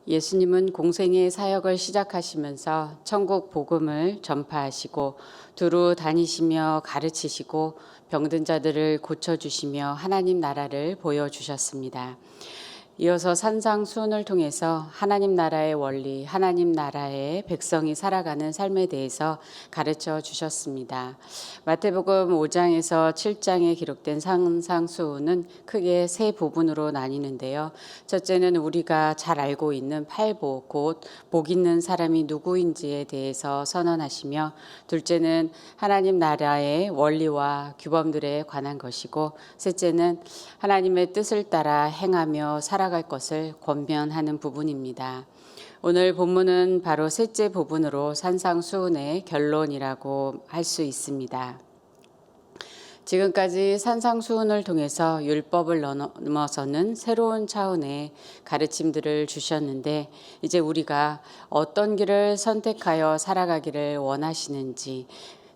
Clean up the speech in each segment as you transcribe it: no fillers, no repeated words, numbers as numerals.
예수님은 공생의 사역을 시작하시면서 천국 복음을 전파하시고 두루 다니시며 가르치시고 병든 자들을 고쳐주시며 하나님 나라를 보여주셨습니다. 이어서 산상수훈을 통해서 하나님 나라의 원리, 하나님 나라의 백성이 살아가는 삶에 대해서 가르쳐 주셨습니다. 마태복음 5장에서 7장에 기록된 산상수훈은 크게 세 부분으로 나뉘는데요. 첫째는 우리가 잘 알고 있는 팔복, 곧 복 있는 사람이 누구인지에 대해서 선언하시며, 둘째는 하나님 나라의 원리와 규범들에 관한 것이고, 셋째는 하나님의 뜻을 따라 행하며 살아갈 것을 권면하는 부분입니다. 오늘 본문은 바로 셋째 부분으로 산상수훈의 결론이라고 할 수 있습니다. 지금까지 산상수훈을 통해서 율법을 넘어서는 새로운 차원의 가르침들을 주셨는데, 이제 우리가 어떤 길을 선택하여 살아가기를 원하시는지,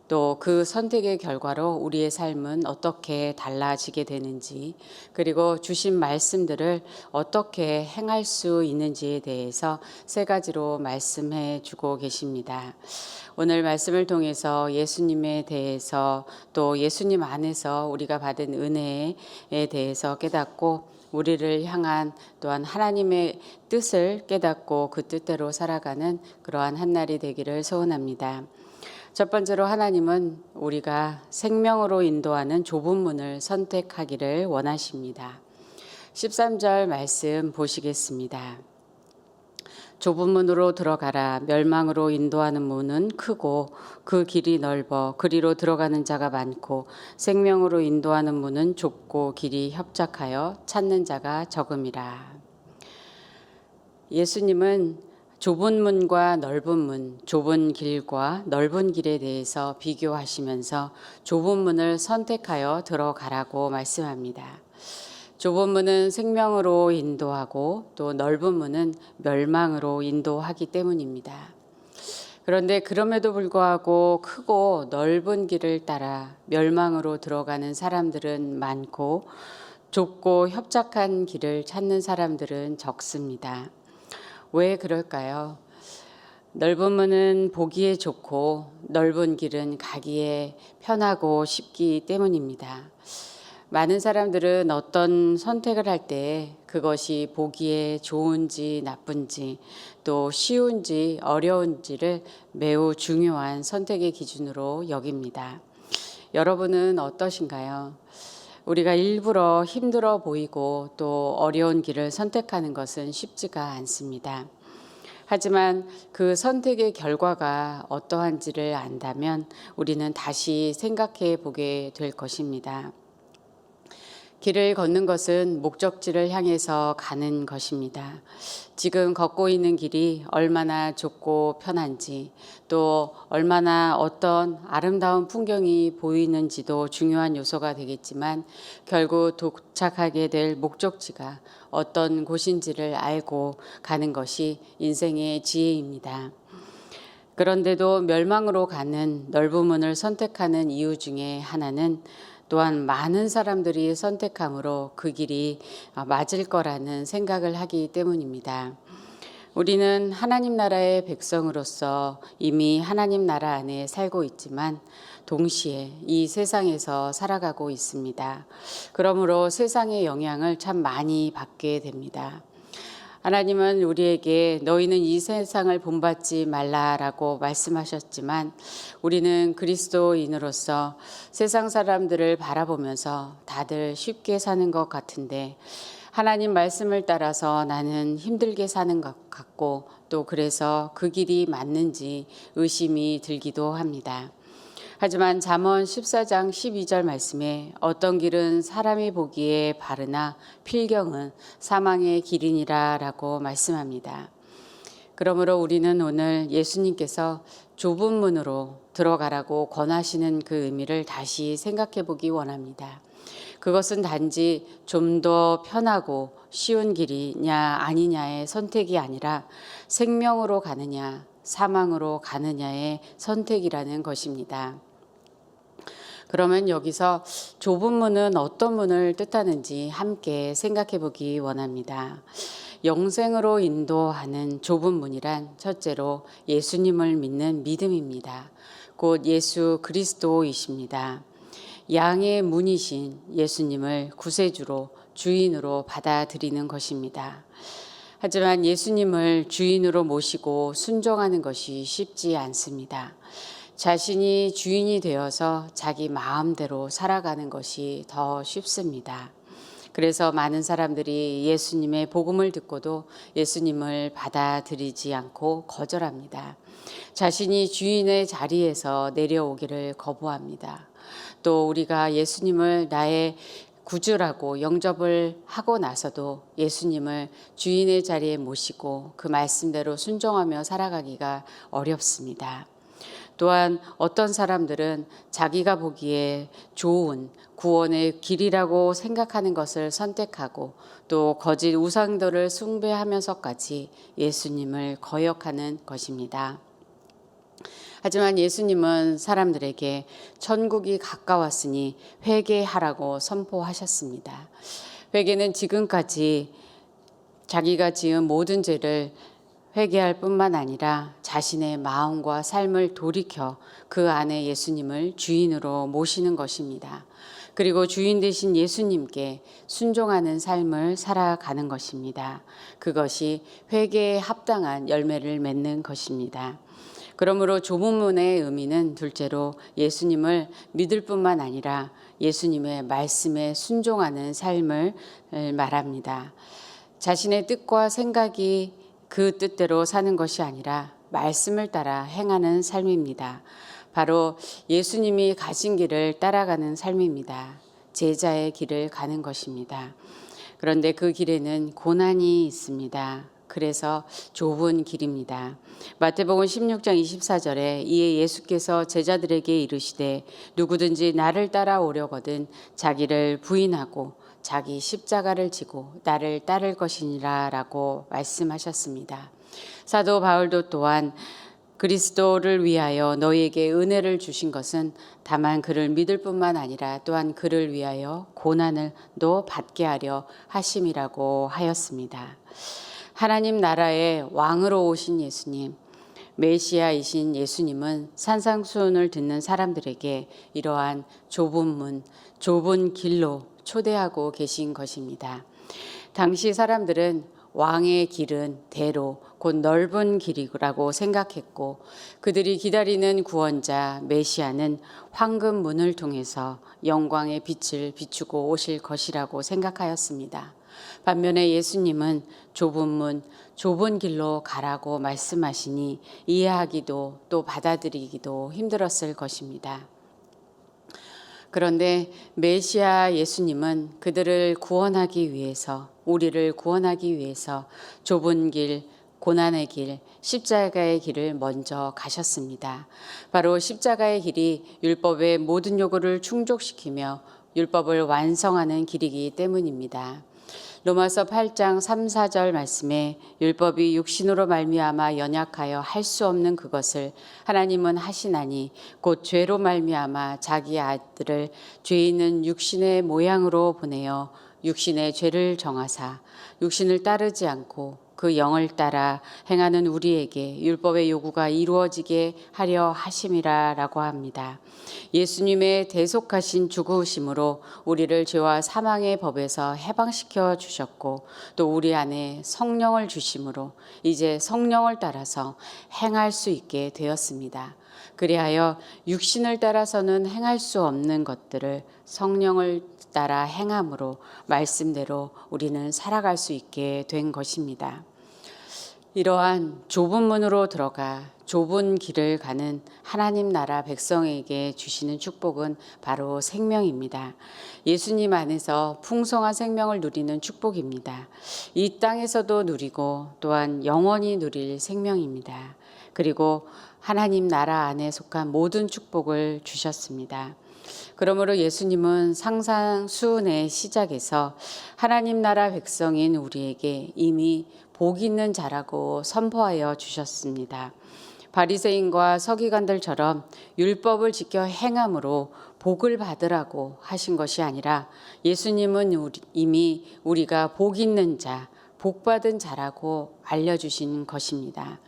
또 그 선택의 결과로 우리의 삶은 어떻게 달라지게 되는지, 그리고 주신 말씀들을 어떻게 행할 수 있는지에 대해서 세 가지로 말씀해 주고 계십니다. 오늘 말씀을 통해서 예수님에 대해서, 또 예수님 안에서 우리가 받은 은혜에 대해서 깨닫고, 우리를 향한 또한 하나님의 뜻을 깨닫고 그 뜻대로 살아가는 그러한 한 날이 되기를 소원합니다. 첫 번째로 하나님은 우리가 생명으로 인도하는 좁은 문을 선택하기를 원하십니다. 13절 말씀 보시겠습니다. 좁은 문으로 들어가라. 멸망으로 인도하는 문은 크고 그 길이 넓어 그리로 들어가는 자가 많고, 생명으로 인도하는 문은 좁고 길이 협착하여 찾는 자가 적음이라. 예수님은 좁은 문과 넓은 문, 좁은 길과 넓은 길에 대해서 비교하시면서 좁은 문을 선택하여 들어가라고 말씀합니다. 좁은 문은 생명으로 인도하고 또 넓은 문은 멸망으로 인도하기 때문입니다. 그런데 그럼에도 불구하고 크고 넓은 길을 따라 멸망으로 들어가는 사람들은 많고, 좁고 협착한 길을 찾는 사람들은 적습니다. 왜 그럴까요? 넓은 문은 보기에 좋고 넓은 길은 가기에 편하고 쉽기 때문입니다. 많은 사람들은 어떤 선택을 할 때 그것이 보기에 좋은지 나쁜지, 또 쉬운지 어려운지를 매우 중요한 선택의 기준으로 여깁니다. 여러분은 어떠신가요? 우리가 일부러 힘들어 보이고 또 어려운 길을 선택하는 것은 쉽지가 않습니다. 하지만 그 선택의 결과가 어떠한지를 안다면 우리는 다시 생각해 보게 될 것입니다. 길을 걷는 것은 목적지를 향해서 가는 것입니다. 지금 걷고 있는 길이 얼마나 좁고 편한지, 또 얼마나 어떤 아름다운 풍경이 보이는지도 중요한 요소가 되겠지만, 결국 도착하게 될 목적지가 어떤 곳인지를 알고 가는 것이 인생의 지혜입니다. 그런데도 멸망으로 가는 넓은 문을 선택하는 이유 중에 하나는 또한 많은 사람들이 선택함으로 그 길이 맞을 거라는 생각을 하기 때문입니다. 우리는 하나님 나라의 백성으로서 이미 하나님 나라 안에 살고 있지만 동시에 이 세상에서 살아가고 있습니다. 그러므로 세상의 영향을 참 많이 받게 됩니다. 하나님은 우리에게 너희는 이 세상을 본받지 말라라고 말씀하셨지만, 우리는 그리스도인으로서 세상 사람들을 바라보면서 다들 쉽게 사는 것 같은데, 하나님 말씀을 따라서 나는 힘들게 사는 것 같고, 또 그래서 그 길이 맞는지 의심이 들기도 합니다. 하지만 잠언 14장 12절 말씀에 어떤 길은 사람이 보기에 바르나 필경은 사망의 길이니라 라고 말씀합니다. 그러므로 우리는 오늘 예수님께서 좁은 문으로 들어가라고 권하시는 그 의미를 다시 생각해 보기 원합니다. 그것은 단지 좀 더 편하고 쉬운 길이냐 아니냐의 선택이 아니라 생명으로 가느냐 사망으로 가느냐의 선택이라는 것입니다. 그러면 여기서 좁은 문은 어떤 문을 뜻하는지 함께 생각해 보기 원합니다. 영생으로 인도하는 좁은 문이란 첫째로 예수님을 믿는 믿음입니다. 곧 예수 그리스도이십니다. 양의 문이신 예수님을 구세주로 주인으로 받아들이는 것입니다. 하지만 예수님을 주인으로 모시고 순종하는 것이 쉽지 않습니다. 자신이 주인이 되어서 자기 마음대로 살아가는 것이 더 쉽습니다. 그래서 많은 사람들이 예수님의 복음을 듣고도 예수님을 받아들이지 않고 거절합니다. 자신이 주인의 자리에서 내려오기를 거부합니다. 또 우리가 예수님을 나의 구주라고 영접을 하고 나서도 예수님을 주인의 자리에 모시고 그 말씀대로 순종하며 살아가기가 어렵습니다. 또한 어떤 사람들은 자기가 보기에 좋은 구원의 길이라고 생각하는 것을 선택하고 또 거짓 우상들을 숭배하면서까지 예수님을 거역하는 것입니다. 하지만 예수님은 사람들에게 천국이 가까웠으니 회개하라고 선포하셨습니다. 회개는 지금까지 자기가 지은 모든 죄를 회개할 뿐만 아니라 자신의 마음과 삶을 돌이켜 그 안에 예수님을 주인으로 모시는 것입니다. 그리고 주인 되신 예수님께 순종하는 삶을 살아가는 것입니다. 그것이 회개에 합당한 열매를 맺는 것입니다. 그러므로 좁은 문의 의미는 둘째로 예수님을 믿을 뿐만 아니라 예수님의 말씀에 순종하는 삶을 말합니다. 자신의 뜻과 생각이 그 뜻대로 사는 것이 아니라 말씀을 따라 행하는 삶입니다. 바로 예수님이 가신 길을 따라가는 삶입니다. 제자의 길을 가는 것입니다. 그런데 그 길에는 고난이 있습니다. 그래서 좁은 길입니다. 마태복음 16장 24절에 이에 예수께서 제자들에게 이르시되 누구든지 나를 따라오려거든 자기를 부인하고 자기 십자가를 지고 나를 따를 것이니라 라고 말씀하셨습니다. 사도 바울도 또한 그리스도를 위하여 너희에게 은혜를 주신 것은 다만 그를 믿을 뿐만 아니라 또한 그를 위하여 고난을도 받게 하려 하심이라고 하였습니다. 하나님 나라의 왕으로 오신 예수님, 메시아이신 예수님은 산상수훈을 듣는 사람들에게 이러한 좁은 문, 좁은 길로 초대하고 계신 것입니다. 당시 사람들은 왕의 길은 대로 곧 넓은 길이라고 생각했고 그들이 기다리는 구원자 메시아는 황금 문을 통해서 영광의 빛을 비추고 오실 것이라고 생각하였습니다. 반면에 예수님은 좁은 문, 좁은 길로 가라고 말씀하시니 이해하기도 또 받아들이기도 힘들었을 것입니다. 그런데 메시아 예수님은 그들을 구원하기 위해서, 우리를 구원하기 위해서 좁은 길, 고난의 길, 십자가의 길을 먼저 가셨습니다. 바로 십자가의 길이 율법의 모든 요구를 충족시키며 율법을 완성하는 길이기 때문입니다. 로마서 8장 3, 4절 말씀에 율법이 육신으로 말미암아 연약하여 할 수 없는 그것을 하나님은 하시나니 곧 죄로 말미암아 자기 아들을 죄 있는 육신의 모양으로 보내어 육신의 죄를 정하사 육신을 따르지 않고 그 영을 따라 행하는 우리에게 율법의 요구가 이루어지게 하려 하심이라라고 합니다. 예수님의 대속하신 죽으심으로 우리를 죄와 사망의 법에서 해방시켜 주셨고 또 우리 안에 성령을 주심으로 이제 성령을 따라서 행할 수 있게 되었습니다. 그리하여 육신을 따라서는 행할 수 없는 것들을 성령을 따라 행함으로 말씀대로 우리는 살아갈 수 있게 된 것입니다. 이러한 좁은 문으로 들어가 좁은 길을 가는 하나님 나라 백성에게 주시는 축복은 바로 생명입니다. 예수님 안에서 풍성한 생명을 누리는 축복입니다. 이 땅에서도 누리고 또한 영원히 누릴 생명입니다. 그리고 하나님 나라 안에 속한 모든 축복을 주셨습니다. 그러므로 예수님은 상상수훈의 시작에서 하나님 나라 백성인 우리에게 이미 복 있는 자라고 선포하여 주셨습니다. 바리새인과 서기관들처럼 율법을 지켜 행함으로 복을 받으라고 하신 것이 아니라 예수님은 이미 우리가 복 있는 자, 복받은 자라고 알려주신 것입니다.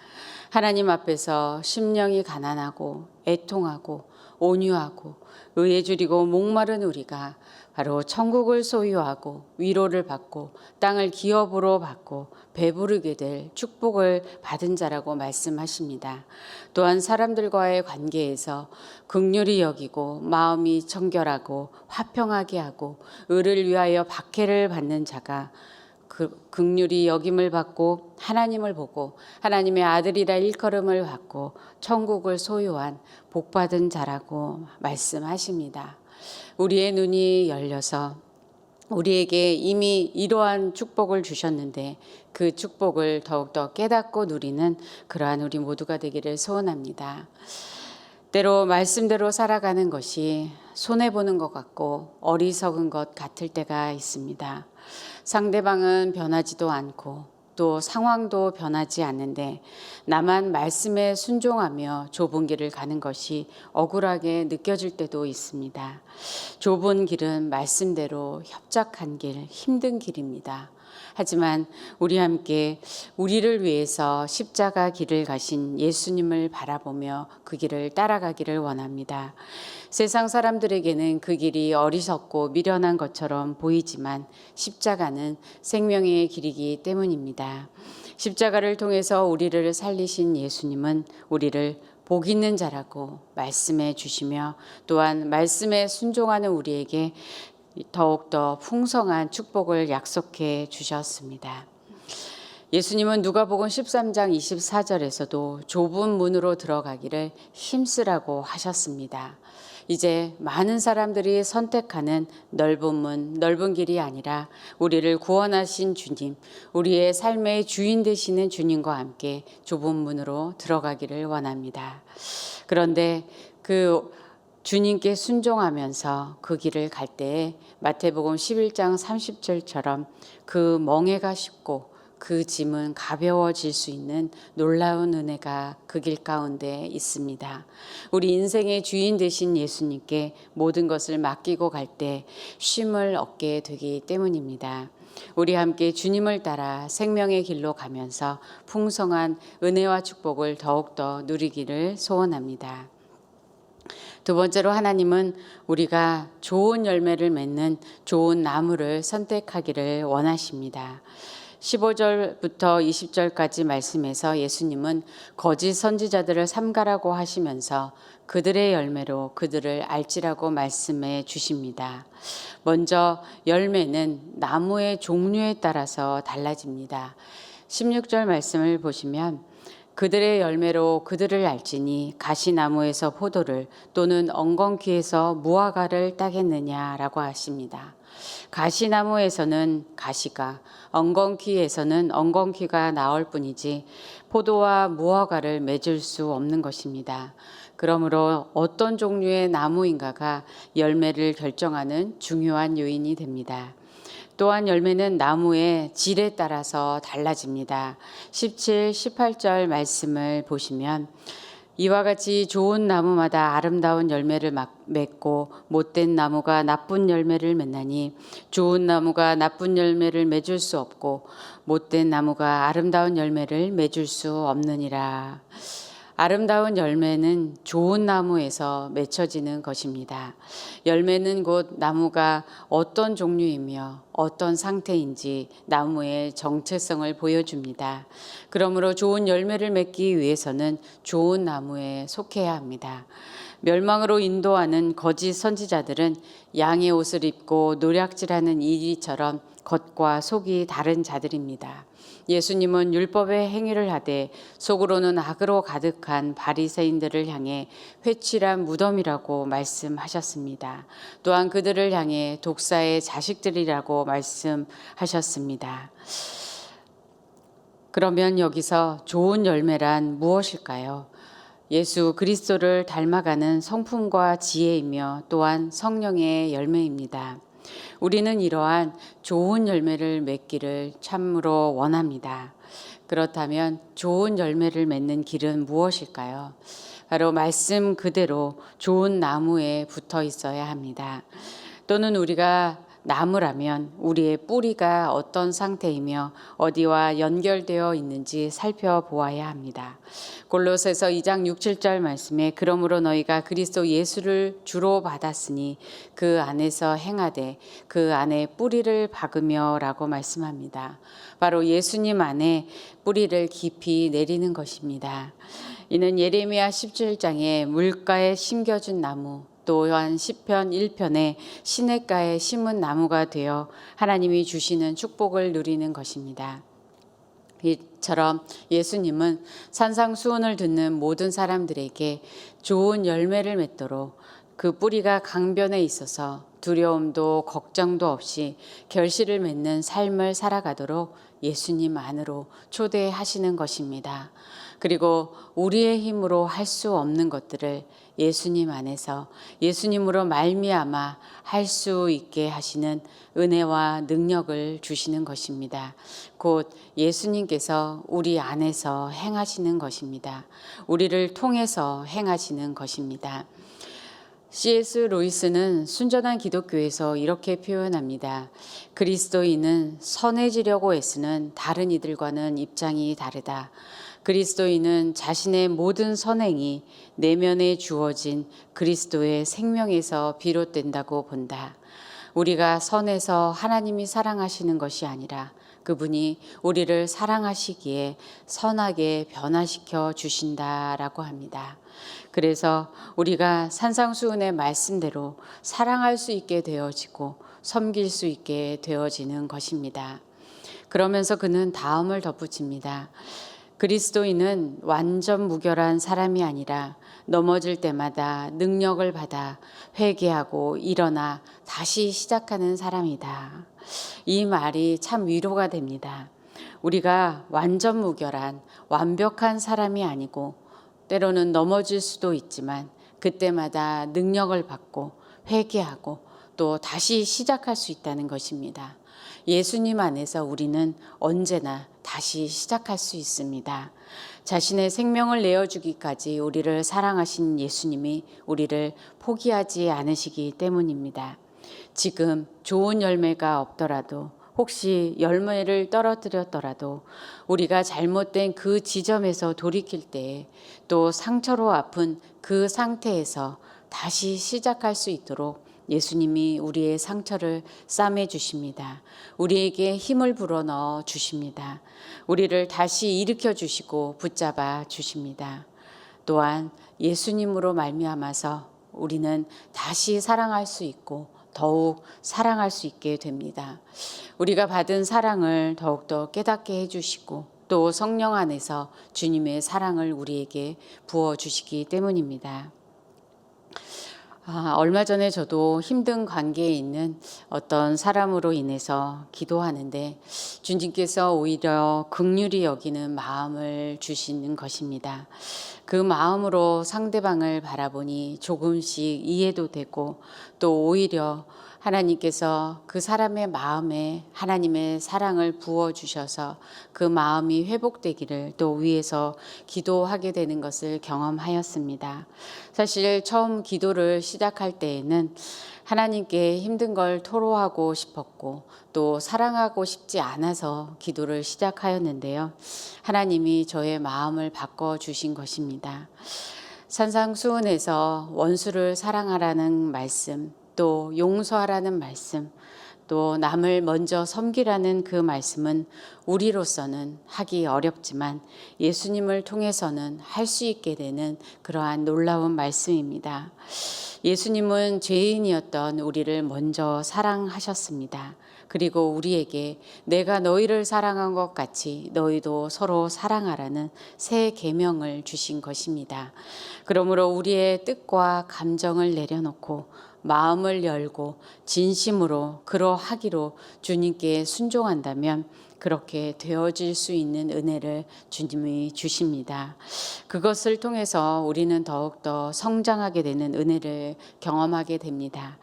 하나님 앞에서 심령이 가난하고 애통하고 온유하고 의에 줄이고 목마른 우리가 바로 천국을 소유하고 위로를 받고 땅을 기업으로 받고 배부르게 될 축복을 받은 자라고 말씀하십니다. 또한 사람들과의 관계에서 긍휼히 여기고 마음이 청결하고 화평하게 하고 의를 위하여 박해를 받는 자가 긍휼히 여김을 받고 하나님을 보고 하나님의 아들이라 일컬음을 받고 천국을 소유한 복받은 자라고 말씀하십니다. 우리의 눈이 열려서 우리에게 이미 이러한 축복을 주셨는데 그 축복을 더욱더 깨닫고 누리는 그러한 우리 모두가 되기를 소원합니다. 때로 말씀대로 살아가는 것이 손해보는 것 같고 어리석은 것 같을 때가 있습니다. 상대방은 변하지도 않고 또 상황도 변하지 않는데 나만 말씀에 순종하며 좁은 길을 가는 것이 억울하게 느껴질 때도 있습니다. 좁은 길은 말씀대로 협착한 길, 힘든 길입니다. 하지만 우리 함께 우리를 위해서 십자가 길을 가신 예수님을 바라보며 그 길을 따라가기를 원합니다. 세상 사람들에게는 그 길이 어리석고 미련한 것처럼 보이지만 십자가는 생명의 길이기 때문입니다. 십자가를 통해서 우리를 살리신 예수님은 우리를 복 있는 자라고 말씀해 주시며 또한 말씀에 순종하는 우리에게 더욱더 풍성한 축복을 약속해 주셨습니다. 예수님은 누가복음 13장 24절에서도 좁은 문으로 들어가기를 힘쓰라고 하셨습니다. 이제 많은 사람들이 선택하는 넓은 문, 넓은 길이 아니라 우리를 구원하신 주님, 우리의 삶의 주인 되시는 주님과 함께 좁은 문으로 들어가기를 원합니다. 그런데 그 주님께 순종하면서 그 길을 갈 때에 마태복음 11장 30절처럼 그 멍에가 쉽고 그 짐은 가벼워질 수 있는 놀라운 은혜가 그 길 가운데 있습니다. 우리 인생의 주인 되신 예수님께 모든 것을 맡기고 갈 때 쉼을 얻게 되기 때문입니다. 우리 함께 주님을 따라 생명의 길로 가면서 풍성한 은혜와 축복을 더욱더 누리기를 소원합니다. 두 번째로 하나님은 우리가 좋은 열매를 맺는 좋은 나무를 선택하기를 원하십니다. 15절부터 20절까지 말씀에서 예수님은 거짓 선지자들을 삼가라고 하시면서 그들의 열매로 그들을 알지라고 말씀해 주십니다. 먼저 열매는 나무의 종류에 따라서 달라집니다. 16절 말씀을 보시면 그들의 열매로 그들을 알지니 가시나무에서 포도를 또는 엉겅퀴에서 무화과를 따겠느냐라고 하십니다. 가시나무에서는 가시가, 엉겅퀴에서는 엉겅퀴가 나올 뿐이지 포도와 무화과를 맺을 수 없는 것입니다. 그러므로 어떤 종류의 나무인가가 열매를 결정하는 중요한 요인이 됩니다. 또한 열매는 나무의 질에 따라서 달라집니다. 17, 18절 말씀을 보시면 이와 같이 좋은 나무마다 아름다운 열매를 맺고 못된 나무가 나쁜 열매를 맺나니 좋은 나무가 나쁜 열매를 맺을 수 없고 못된 나무가 아름다운 열매를 맺을 수 없느니라. 아름다운 열매는 좋은 나무에서 맺혀지는 것입니다. 열매는 곧 나무가 어떤 종류이며 어떤 상태인지 나무의 정체성을 보여줍니다. 그러므로 좋은 열매를 맺기 위해서는 좋은 나무에 속해야 합니다. 멸망으로 인도하는 거짓 선지자들은 양의 옷을 입고 노략질하는 이리처럼 겉과 속이 다른 자들입니다. 예수님은 율법의 행위를 하되 속으로는 악으로 가득한 바리새인들을 향해 회칠한 무덤이라고 말씀하셨습니다. 또한 그들을 향해 독사의 자식들이라고 말씀하셨습니다. 그러면 여기서 좋은 열매란 무엇일까요? 예수 그리스도를 닮아가는 성품과 지혜이며 또한 성령의 열매입니다. 우리는 이러한 좋은 열매를 맺기를 참으로 원합니다. 그렇다면 좋은 열매를 맺는 길은 무엇일까요? 바로 말씀 그대로 좋은 나무에 붙어 있어야 합니다. 또는 우리가 나무라면 우리의 뿌리가 어떤 상태이며 어디와 연결되어 있는지 살펴보아야 합니다. 골로새서 2장 6, 7절 말씀에 그러므로 너희가 그리스도 예수를 주로 받았으니 그 안에서 행하되 그 안에 뿌리를 박으며라고 말씀합니다. 바로 예수님 안에 뿌리를 깊이 내리는 것입니다. 이는 예레미야 17장에 물가에 심겨진 나무, 또한 시편 1편에 시냇가에 심은 나무가 되어 하나님이 주시는 축복을 누리는 것입니다. 이처럼 예수님은 산상수훈을 듣는 모든 사람들에게 좋은 열매를 맺도록 그 뿌리가 강변에 있어서 두려움도 걱정도 없이 결실을 맺는 삶을 살아가도록 예수님 안으로 초대하시는 것입니다. 그리고 우리의 힘으로 할 수 없는 것들을 예수님 안에서 예수님으로 말미암아 할 수 있게 하시는 은혜와 능력을 주시는 것입니다. 곧 예수님께서 우리 안에서 행하시는 것입니다. 우리를 통해서 행하시는 것입니다. C.S. 루이스는 순전한 기독교에서 이렇게 표현합니다. 그리스도인은 선해지려고 애쓰는 다른 이들과는 입장이 다르다. 그리스도인은 자신의 모든 선행이 내면에 주어진 그리스도의 생명에서 비롯된다고 본다. 우리가 선해서 하나님이 사랑하시는 것이 아니라 그분이 우리를 사랑하시기에 선하게 변화시켜 주신다라고 합니다. 그래서 우리가 산상수훈의 말씀대로 사랑할 수 있게 되어지고 섬길 수 있게 되어지는 것입니다. 그러면서 그는 다음을 덧붙입니다. 그리스도인은 완전 무결한 사람이 아니라 넘어질 때마다 능력을 받아 회개하고 일어나 다시 시작하는 사람이다. 이 말이 참 위로가 됩니다. 우리가 완전 무결한 완벽한 사람이 아니고 때로는 넘어질 수도 있지만 그때마다 능력을 받고 회개하고 또 다시 시작할 수 있다는 것입니다. 예수님 안에서 우리는 언제나 다시 시작할 수 있습니다. 자신의 생명을 내어주기까지 우리를 사랑하신 예수님이 우리를 포기하지 않으시기 때문입니다. 지금 좋은 열매가 없더라도 혹시 열매를 떨어뜨렸더라도 우리가 잘못된 그 지점에서 돌이킬 때 또 상처로 아픈 그 상태에서 다시 시작할 수 있도록 예수님이 우리의 상처를 싸매 주십니다. 우리에게 힘을 불어넣어 주십니다. 우리를 다시 일으켜 주시고 붙잡아 주십니다. 또한 예수님으로 말미암아서 우리는 다시 사랑할 수 있고 더욱 사랑할 수 있게 됩니다. 우리가 받은 사랑을 더욱더 깨닫게 해주시고 또 성령 안에서 주님의 사랑을 우리에게 부어주시기 때문입니다. 얼마 전에 저도 힘든 관계에 있는 어떤 사람으로 인해서 기도하는데 주님께서 오히려 긍휼히 여기는 마음을 주시는 것입니다. 그 마음으로 상대방을 바라보니 조금씩 이해도 되고 또 오히려 하나님께서 그 사람의 마음에 하나님의 사랑을 부어주셔서 그 마음이 회복되기를 또 위에서 기도하게 되는 것을 경험하였습니다. 사실 처음 기도를 시작할 때에는 하나님께 힘든 걸 토로하고 싶었고 또 사랑하고 싶지 않아서 기도를 시작하였는데요. 하나님이 저의 마음을 바꿔주신 것입니다. 산상수훈에서 원수를 사랑하라는 말씀, 또 용서하라는 말씀, 또 남을 먼저 섬기라는 그 말씀은 우리로서는 하기 어렵지만 예수님을 통해서는 할 수 있게 되는 그러한 놀라운 말씀입니다. 예수님은 죄인이었던 우리를 먼저 사랑하셨습니다. 그리고 우리에게 내가 너희를 사랑한 것 같이 너희도 서로 사랑하라는 새 계명을 주신 것입니다. 그러므로 우리의 뜻과 감정을 내려놓고 마음을 열고 진심으로 그러하기로 주님께 순종한다면 그렇게 되어질 수 있는 은혜를 주님이 주십니다. 그것을 통해서 우리는 더욱더 성장하게 되는 은혜를 경험하게 됩니다.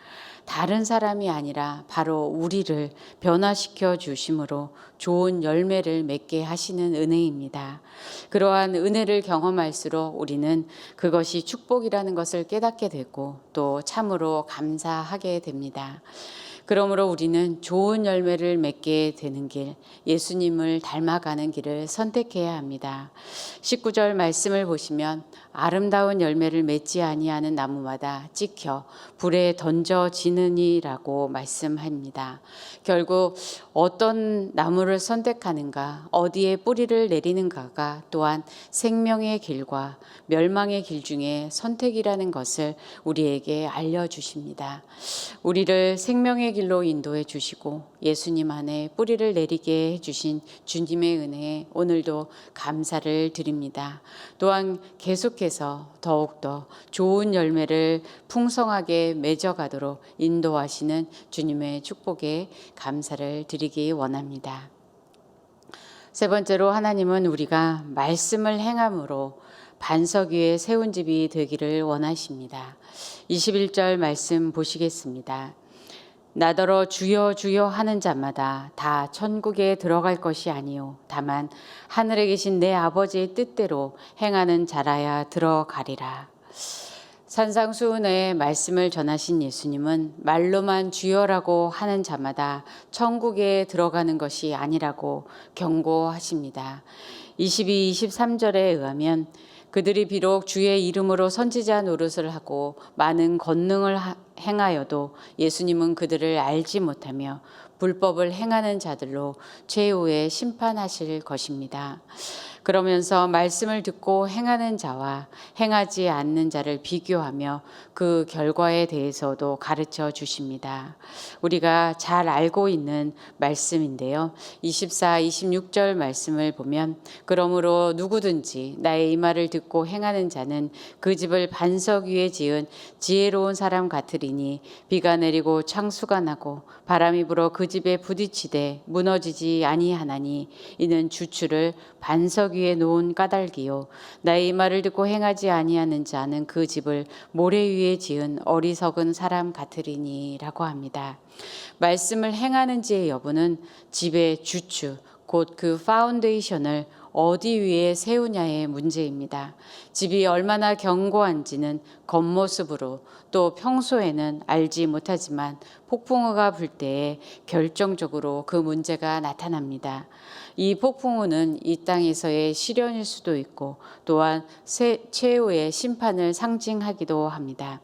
다른 사람이 아니라 바로 우리를 변화시켜 주심으로 좋은 열매를 맺게 하시는 은혜입니다. 그러한 은혜를 경험할수록 우리는 그것이 축복이라는 것을 깨닫게 되고 또 참으로 감사하게 됩니다. 그러므로 우리는 좋은 열매를 맺게 되는 길, 예수님을 닮아가는 길을 선택해야 합니다. 19절 말씀을 보시면 아름다운 열매를 맺지 아니하는 나무마다 찍혀 불에 던져지느니라고 말씀합니다. 결국 어떤 나무를 선택하는가, 어디에 뿌리를 내리는가가 또한 생명의 길과 멸망의 길 중에 선택이라는 것을 우리에게 알려주십니다. 우리를 생명의 길로 인도해 주시고 예수님 안에 뿌리를 내리게 해주신 주님의 은혜에 오늘도 감사를 드립니다. 또한 계속해서 더욱더 좋은 열매를 풍성하게 맺어가도록 인도하시는 주님의 축복에 감사를 드리기 원합니다. 세 번째로 하나님은 우리가 말씀을 행함으로 반석 위에 세운 집이 되기를 원하십니다. 21절 말씀 보시겠습니다. 나더러 주여 주여 하는 자마다 다 천국에 들어갈 것이 아니요 다만 하늘에 계신 내 아버지의 뜻대로 행하는 자라야 들어가리라. 산상수훈의 말씀을 전하신 예수님은 말로만 주여라고 하는 자마다 천국에 들어가는 것이 아니라고 경고하십니다. 22, 23절에 의하면 그들이 비록 주의 이름으로 선지자 노릇을 하고 많은 권능을 행하여도 예수님은 그들을 알지 못하며 불법을 행하는 자들로 최후에 심판하실 것입니다. 그러면서 말씀을 듣고 행하는 자와 행하지 않는 자를 비교하며 그 결과에 대해서도 가르쳐 주십니다. 우리가 잘 알고 있는 말씀인데요. 24, 26절 말씀을 보면 그러므로 누구든지 나의 이 말을 듣고 행하는 자는 그 집을 반석 위에 지은 지혜로운 사람 같으리니 비가 내리고 창수가 나고 바람이 불어 그 집에 부딪히되 무너지지 아니하나니 이는 주추를 반석 위에 놓은 까닭이요 나의 이 말을 듣고 행하지 아니하는 자는 그 집을 모래 위에 지은 어리석은 사람 같으리니라고 합니다. 말씀을 행하는지의 여부는 집의 주추 곧 그 파운데이션을 어디 위에 세우냐의 문제입니다. 집이 얼마나 견고한지는 겉모습으로 또 평소에는 알지 못하지만 폭풍우가 불 때에 결정적으로 그 문제가 나타납니다. 이 폭풍우는 이 땅에서의 시련일 수도 있고 또한 최후의 심판을 상징하기도 합니다.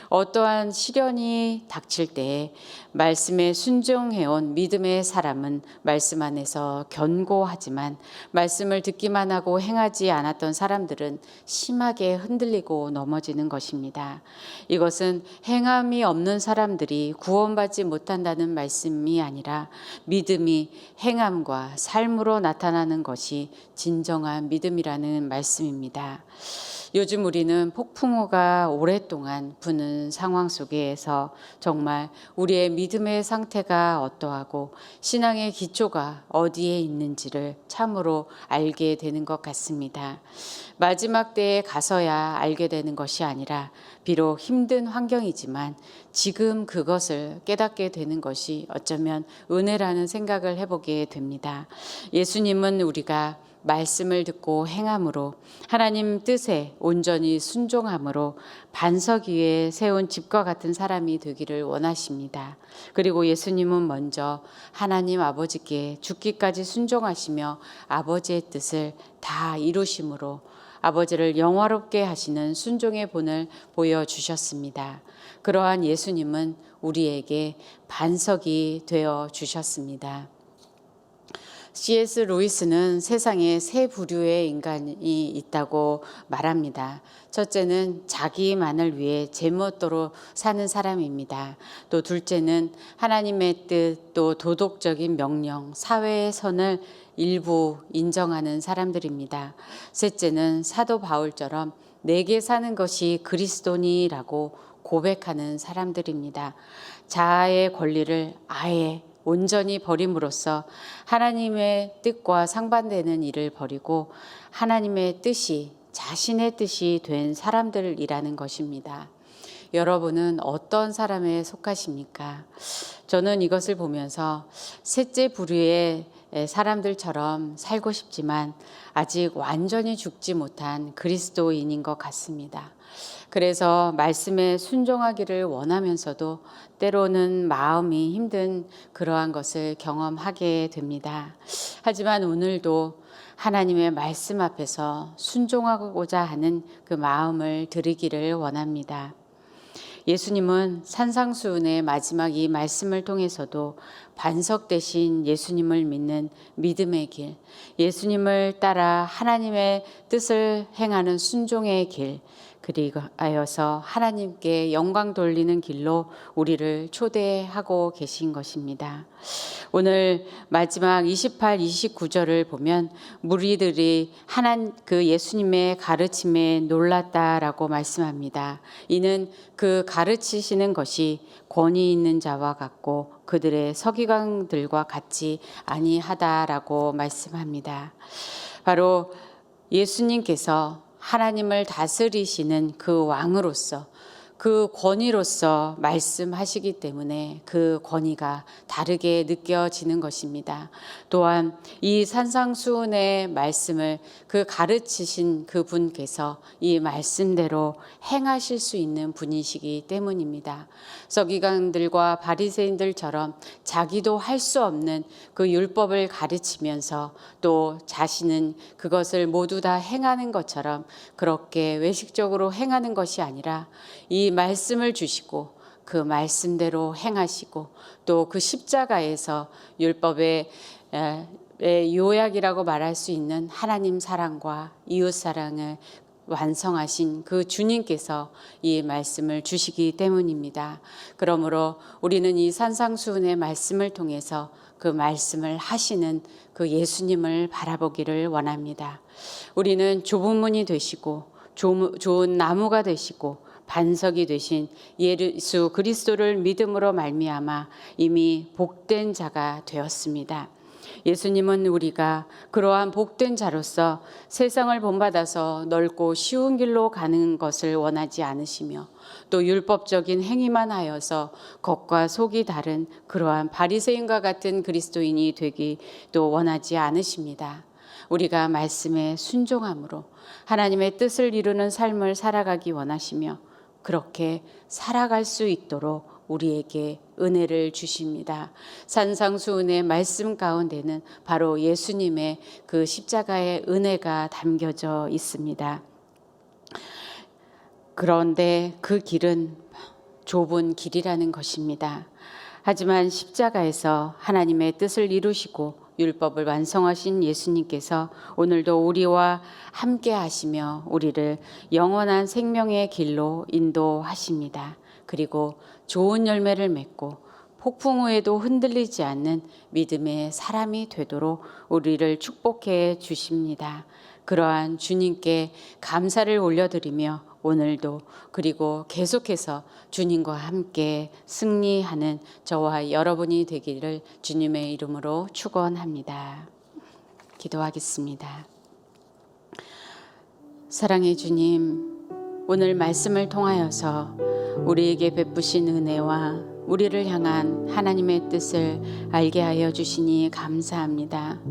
어떠한 시련이 닥칠 때에 말씀에 순종해온 믿음의 사람은 말씀 안에서 견고하지만 말씀을 듣기만 하고 행하지 않았던 사람들은 심하게 흔들리고 넘어지는 것입니다. 이것은 행함이 없는 사람들이 구원받지 못한다는 말씀이 아니라 믿음이 행함과 삶으로 나타나는 것이 진정한 믿음이라는 말씀입니다. 요즘 우리는 폭풍우가 오랫동안 부는 상황 속에서 정말 우리의 믿음의 상태가 어떠하고 신앙의 기초가 어디에 있는지를 참으로 알게 되는 것 같습니다. 마지막 때에 가서야 알게 되는 것이 아니라 비록 힘든 환경이지만 지금 그것을 깨닫게 되는 것이 어쩌면 은혜라는 생각을 해보게 됩니다. 예수님은 우리가 말씀을 듣고 행함으로 하나님 뜻에 온전히 순종함으로 반석 위에 세운 집과 같은 사람이 되기를 원하십니다. 그리고 예수님은 먼저 하나님 아버지께 죽기까지 순종하시며 아버지의 뜻을 다 이루심으로 아버지를 영화롭게 하시는 순종의 본을 보여주셨습니다. 그러한 예수님은 우리에게 반석이 되어 주셨습니다. C.S. 루이스는 세상에 세 부류의 인간이 있다고 말합니다. 첫째는 자기만을 위해 제멋대로 사는 사람입니다. 또 둘째는 하나님의 뜻, 또 도덕적인 명령, 사회의 선을 일부 인정하는 사람들입니다. 셋째는 사도 바울처럼 내게 사는 것이 그리스도니라고 고백하는 사람들입니다. 자아의 권리를 아예 온전히 버림으로써 하나님의 뜻과 상반되는 일을 버리고 하나님의 뜻이 자신의 뜻이 된 사람들이라는 것입니다. 여러분은 어떤 사람에 속하십니까? 저는 이것을 보면서 셋째 부류의 사람들처럼 살고 싶지만 아직 완전히 죽지 못한 그리스도인인 것 같습니다. 그래서 말씀에 순종하기를 원하면서도 때로는 마음이 힘든 그러한 것을 경험하게 됩니다. 하지만 오늘도 하나님의 말씀 앞에서 순종하고자 하는 그 마음을 드리기를 원합니다. 예수님은 산상수훈의 마지막 이 말씀을 통해서도 반석 대신 예수님을 믿는 믿음의 길, 예수님을 따라 하나님의 뜻을 행하는 순종의 길, 그리고 하여서 하나님께 영광 돌리는 길로 우리를 초대하고 계신 것입니다. 오늘 마지막 28, 29절을 보면 무리들이 그 예수님의 가르침에 놀랐다라고 말씀합니다. 이는 그 가르치시는 것이 권위 있는 자와 같고 그들의 서기관들과 같지 아니하다라고 말씀합니다. 바로 예수님께서 하나님을 다스리시는 그 왕으로서 그 권위로서 말씀하시기 때문에 그 권위가 다르게 느껴지는 것입니다. 또한 이 산상수훈의 말씀을 그 가르치신 그 분께서 이 말씀대로 행하실 수 있는 분이시기 때문입니다. 서기관들과 바리새인들처럼 자기도 할 수 없는 그 율법을 가르치면서 또 자신은 그것을 모두 다 행하는 것처럼 그렇게 외식적으로 행하는 것이 아니라 이 말씀을 주시고 그 말씀대로 행하시고 또 그 십자가에서 율법의 요약이라고 말할 수 있는 하나님 사랑과 이웃 사랑을 완성하신 그 주님께서 이 말씀을 주시기 때문입니다. 그러므로 우리는 이 산상수훈의 말씀을 통해서 그 말씀을 하시는 그 예수님을 바라보기를 원합니다. 우리는 좁은 문이 되시고 좋은 나무가 되시고 반석이 되신 예수 그리스도를 믿음으로 말미암아 이미 복된 자가 되었습니다. 예수님은 우리가 그러한 복된 자로서 세상을 본받아서 넓고 쉬운 길로 가는 것을 원하지 않으시며 또 율법적인 행위만 하여서 겉과 속이 다른 그러한 바리새인과 같은 그리스도인이 되기도 원하지 않으십니다. 우리가 말씀에 순종함으로 하나님의 뜻을 이루는 삶을 살아가기 원하시며 그렇게 살아갈 수 있도록 우리에게 은혜를 주십니다. 산상수훈의 말씀 가운데는 바로 예수님의 그 십자가의 은혜가 담겨져 있습니다. 그런데 그 길은 좁은 길이라는 것입니다. 하지만 십자가에서 하나님의 뜻을 이루시고 율법을 완성하신 예수님께서 오늘도 우리와 함께 하시며 우리를 영원한 생명의 길로 인도하십니다. 그리고 좋은 열매를 맺고 폭풍 후에도 흔들리지 않는 믿음의 사람이 되도록 우리를 축복해 주십니다. 그러한 주님께 감사를 올려드리며 오늘도 그리고 계속해서 주님과 함께 승리하는 저와 여러분이 되기를 주님의 이름으로 축원합니다. 기도하겠습니다. 사랑의 주님, 오늘 말씀을 통하여서 우리에게 베푸신 은혜와 우리를 향한 하나님의 뜻을 알게 하여 주시니 감사합니다.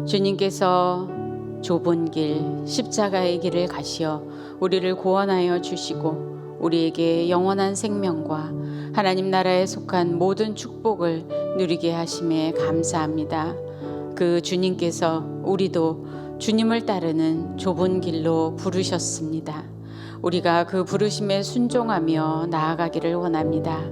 주님께서 좁은 길, 십자가의 길을 가시어 우리를 구원하여 주시고 우리에게 영원한 생명과 하나님 나라에 속한 모든 축복을 누리게 하심에 감사합니다. 그 주님께서 우리도 주님을 따르는 좁은 길로 부르셨습니다. 우리가 그 부르심에 순종하며 나아가기를 원합니다.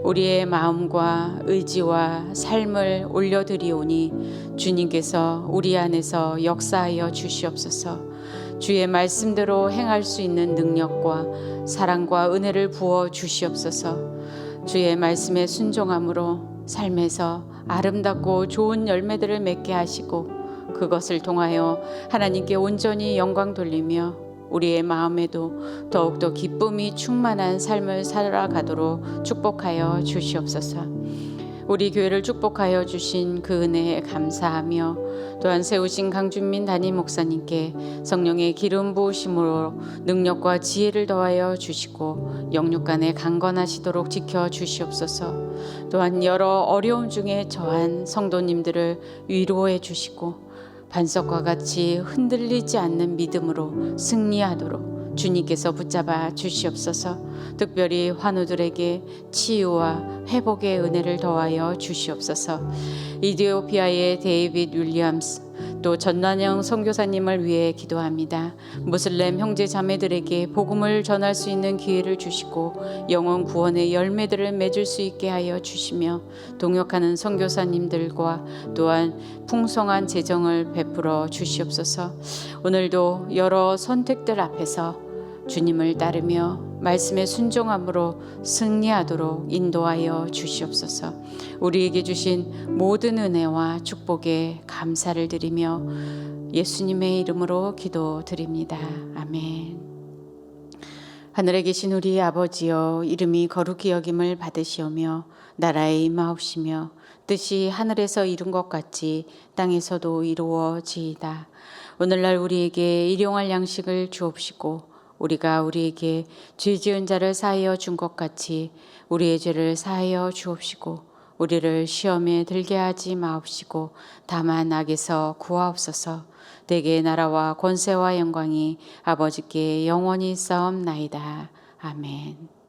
우리의 마음과 의지와 삶을 올려드리오니 주님께서 우리 안에서 역사하여 주시옵소서. 주의 말씀대로 행할 수 있는 능력과 사랑과 은혜를 부어 주시옵소서. 주의 말씀에 순종함으로 삶에서 아름답고 좋은 열매들을 맺게 하시고 그것을 통하여 하나님께 온전히 영광 돌리며 우리의 마음에도 더욱더 기쁨이 충만한 삶을 살아가도록 축복하여 주시옵소서. 우리 교회를 축복하여 주신 그 은혜에 감사하며 또한 세우신 강준민 담임 목사님께 성령의 기름 부으심으로 능력과 지혜를 더하여 주시고 영육간에 강건하시도록 지켜 주시옵소서. 또한 여러 어려움 중에 처한 성도님들을 위로해 주시고 반석과 같이 흔들리지 않는 믿음으로 승리하도록 주님께서 붙잡아 주시옵소서. 특별히 환우들에게 치유와 회복의 은혜를 더하여 주시옵소서. 이디오피아의 데이빗 윌리엄스 또 전난영 선교사님을 위해 기도합니다. 무슬림 형제 자매들에게 복음을 전할 수 있는 기회를 주시고 영혼 구원의 열매들을 맺을 수 있게 하여 주시며 동역하는 선교사님들과 또한 풍성한 재정을 베풀어 주시옵소서. 오늘도 여러 선택들 앞에서 주님을 따르며 말씀에 순종함으로 승리하도록 인도하여 주시옵소서. 우리에게 주신 모든 은혜와 축복에 감사를 드리며 예수님의 이름으로 기도드립니다. 아멘. 하늘에 계신 우리 아버지여, 이름이 거룩히 여김을 받으시오며 나라의 임하옵시며 뜻이 하늘에서 이룬 것 같이 땅에서도 이루어지이다. 오늘날 우리에게 일용할 양식을 주옵시고 우리가 우리에게 죄 지은 자를 사하여 준 것 같이 우리의 죄를 사하여 주옵시고 우리를 시험에 들게 하지 마옵시고 다만 악에서 구하옵소서. 대개 나라와 권세와 영광이 아버지께 영원히 있사옵나이다. 아멘.